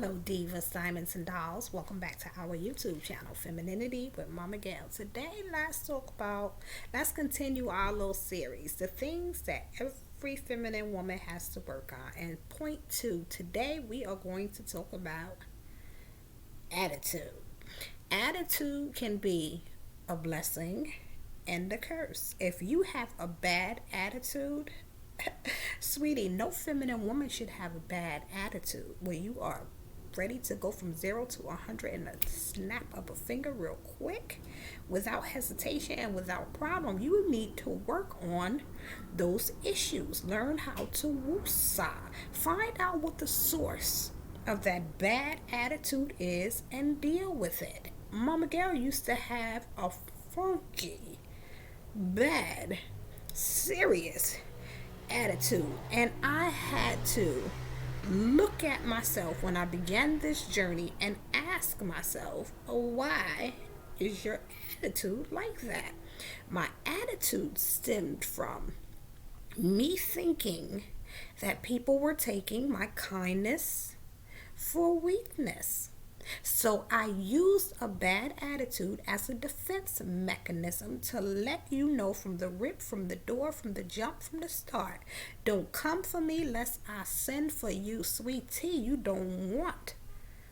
Hello, divas, diamonds, and dolls. Welcome back to our YouTube channel, Femininity with Momma Gail. Today, let's continue our little series, the things that every feminine woman has to work on. And point two, today we are going to talk about attitude. Attitude can be a blessing and a curse. If you have a bad attitude, sweetie, no feminine woman should have a bad attitude where you are ready to go from 0 to 100 in a snap of a finger real quick without hesitation and without problem. You need to work on those issues. Learn how to woosah. Find out what the source of that bad attitude is and deal with it. Momma Gail used to have a funky, bad, serious attitude, and I had to look at myself when I began this journey and ask myself, why is your attitude like that? My attitude stemmed from me thinking that people were taking my kindness for weakness. So I used a bad attitude as a defense mechanism to let you know from the rip, from the door, from the jump, from the start. Don't come for me lest I send for you, sweet tea. You don't want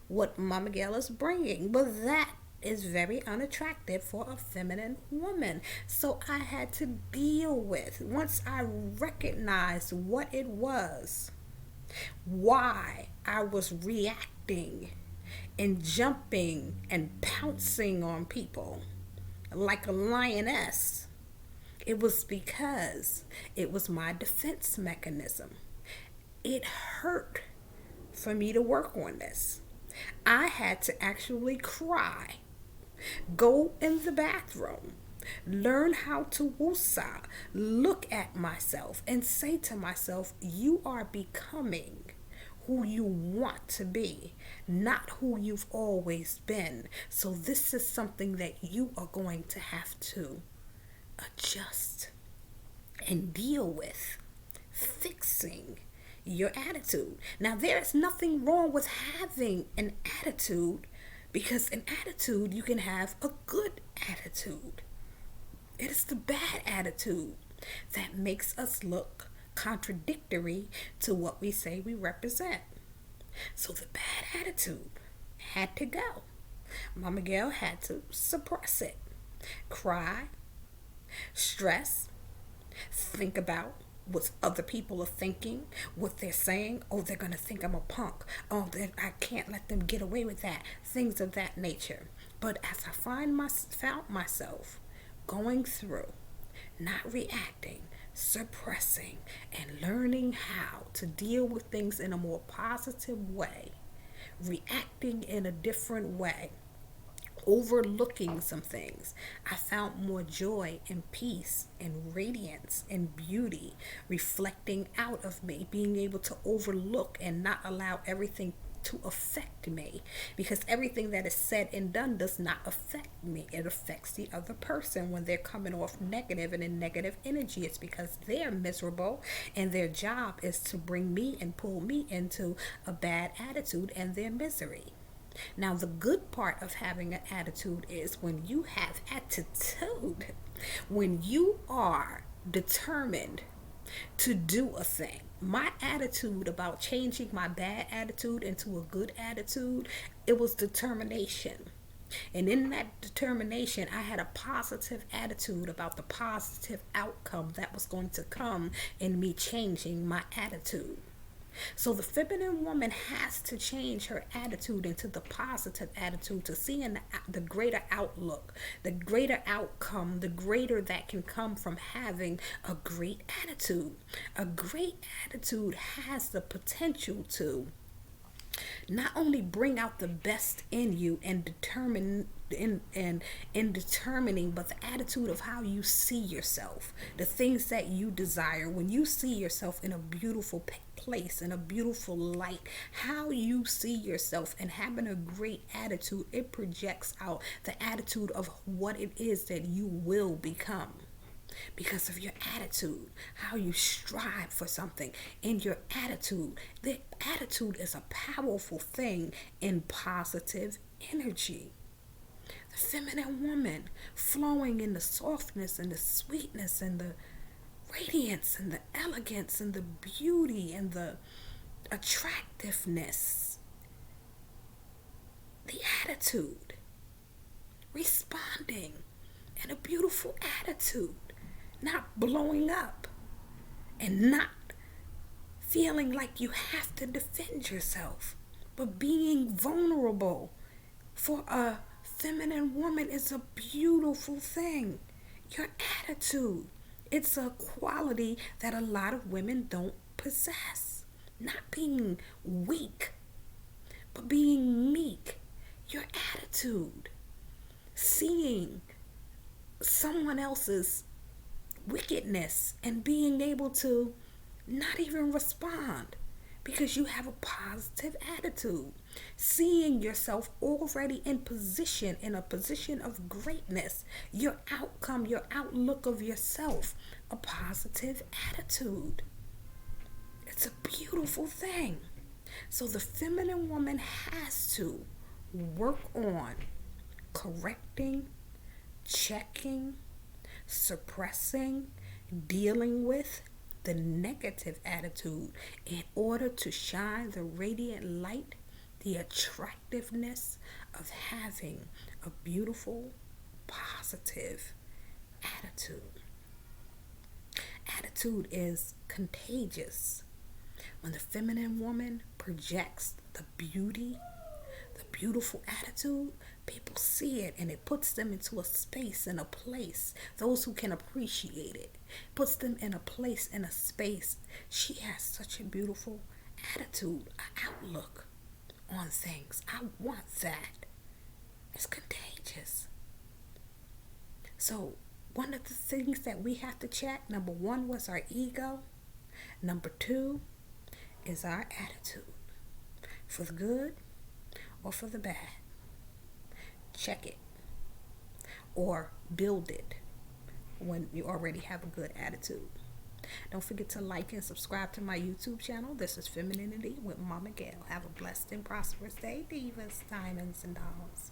what Momma Gail is bringing. But that is very unattractive for a feminine woman. So I had to deal with, once I recognized what it was, why I was reacting and jumping and pouncing on people like a lioness. It was because it was my defense mechanism. It hurt for me to work on this. I had to actually cry, go in the bathroom, learn how to woosah, look at myself and say to myself, you are becoming who you want to be, not who you've always been. So this is something that you are going to have to adjust and deal with, fixing your attitude. Now, there's nothing wrong with having an attitude, because an attitude, you can have a good attitude. It is the bad attitude that makes us look contradictory to what we say we represent. So the bad attitude had to go. Momma Gail had to suppress it. Cry, stress, think about what other people are thinking, what they're saying. Oh, they're going to think I'm a punk. Oh, I can't let them get away with that. Things of that nature. But as I found myself going through, not reacting, suppressing, and learning how to deal with things in a more positive way, reacting in a different way, overlooking some things, I found more joy and peace and radiance and beauty reflecting out of me, being able to overlook and not allow everything to affect me, because everything that is said and done does not affect me. It affects the other person when they're coming off negative and in negative energy. It's because they're miserable and their job is to bring me and pull me into a bad attitude and their misery. Now, the good part of having an attitude is when you have attitude, when you are determined to do a thing. My attitude about changing my bad attitude into a good attitude, it was determination. And in that determination, I had a positive attitude about the positive outcome that was going to come in me changing my attitude. So the feminine woman has to change her attitude into the positive attitude, to see in the greater outlook, the greater outcome, the greater that can come from having a great attitude. A great attitude has the potential to not only bring out the best in you and determine in determining, but the attitude of how you see yourself, the things that you desire. When you see yourself in a beautiful place, in a beautiful light, how you see yourself and having a great attitude, it projects out the attitude of what it is that you will become. because of your attitude, how you strive for something, and your attitude. The attitude is a powerful thing in positive energy. The feminine woman flowing in the softness and the sweetness and the radiance and the elegance and the beauty and the attractiveness. The attitude. Responding in a beautiful attitude. Not blowing up and not feeling like you have to defend yourself, but being vulnerable for a feminine woman is a beautiful thing. Your attitude, it's a quality that a lot of women don't possess. Not being weak, but being meek. Your attitude, seeing someone else's wickedness and being able to not even respond because you have a positive attitude. Seeing yourself already in position, in a position of greatness, your outcome, your outlook of yourself, a positive attitude. It's a beautiful thing. So the feminine woman has to work on correcting, checking, suppressing, dealing with the negative attitude in order to shine the radiant light, the attractiveness of having a beautiful, positive attitude. Attitude is contagious. When the feminine woman projects the beauty, the beautiful attitude, people see it and it puts them into a space and a place. Those who can appreciate it, puts them in a place and a space. She has such a beautiful attitude, an outlook on things. I want that. It's contagious. So one of the things that we have to check, number one was our ego. Number two is our attitude, for the good or for the bad. Check it or build it when you already have a good attitude. Don't forget to like and subscribe to my YouTube channel. This is Femininity with Momma Gail. Have a blessed and prosperous day, divas, diamonds, and dolls.